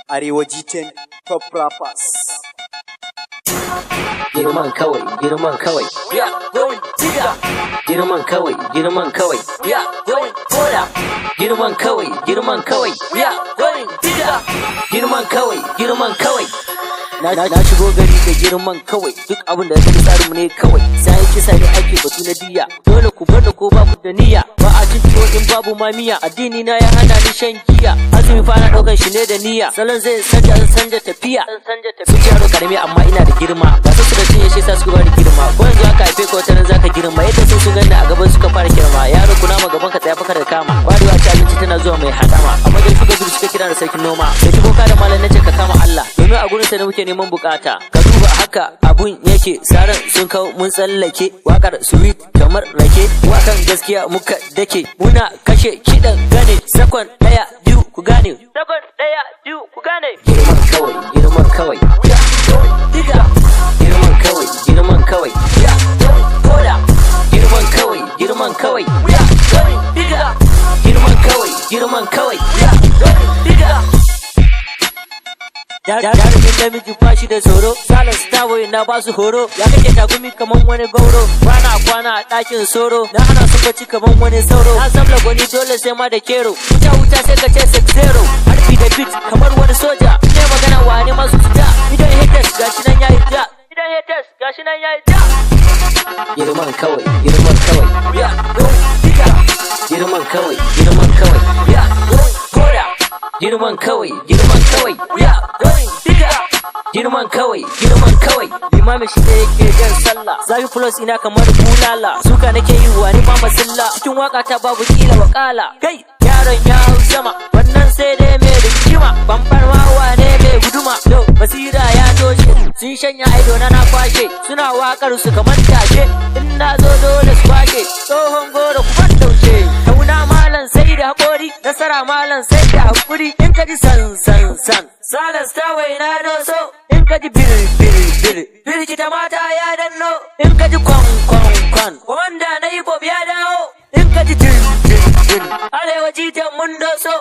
Arewa G10 Top Rappers. Girman kawai, girman kawai. Yeah, going digger. Girman kawai, girman kawai. Yeah, going border. Girman kawai, girman kawai. Yeah, going digger. Girman kawai, girman kawai. Na shigo gari da girman kawai. Duk abin da ya tsarinmu ne kawai. Sai kisa ne ake batu na diya. Dole ku bar da ko ba ku da niyya. Ba a cin tuwo in babu mamiya. Addini na ya hana ni shan giya. Azumi fa na ɗaukar shi ne da niyya. Salon zai sanja tafiya. Su ce yaro karami amma ina da girma. Ba su da cinye shi sa su bani girma. Ko yanzu aka haife ka wata nan zaka girma. Yadda sun ganni a gaban suka fara girma. Yaro kuna ma gaban ka tsaya baka da kama. Warewa ci abinci tana zuwa mai hadama. Amma dai suka zuru suka kira da sarkin noma. Da shi boka da malam nace ka kama Allah. Domin a gurin sa ne muke neman bukata. Ka duba haka abun yake. Saran sun kawo mun tsallake. Wakar sweet kamar rake. Wakan gaskiya muka dake. Muna kashe kidan gane. Sakon daya biyu ku gane. Sakon daya biyu ku gane. Girman kawai, girman kawai. Diga. Girman kawai, girman kawai. Koda. Girman kawai, girman kawai. Diga. Girman kawai, girman kawai. Diga. Jarumin namiji bashi da tsoro. Salon starboy na basu horo. Ya kake takumi kaman wani gauro. Bana kwana a ɗakin soro. Na hana su bacci kaman wani sauro. Na zamla gwani dole sai ma da kero. Wuta sai ka ce 6-0. Harbi da beat kamar wani soja. Ne magana wane masu fita. Idan haters gashi nan yayi ja. Idan haters gashi nan yayi ja. Girman kawai, girman kawai. Girman kawai, girman kawai. Koda. Girman kawai, girman kawai. Girman kawai, girman kawai. Limami shi da yake jan sallah. Zafi plus ina kamar bulala. Suka nake yi wa ni mama silla. Cikin waka ta babu kila wakala. Kai yaron ya hau sama. Wannan sai dai mai rikima. Bambar wawa ne mai guduma. Yau basira ya toshe. Sun shanya aido na kwashe. Suna wakar su kamar tashe. In na zo dole su kwashe. Tsohon goro kuma taushe. Tauna malam sai da haƙori. Nasara malam sai da hakuri. In ka ji san. Salas ta waina doso. In ka ji bir. Birkita mata ya danno. In ka ji kwan. Wanda na yi bob ya dawo. In ka ji din. Arewa G10 mun doso.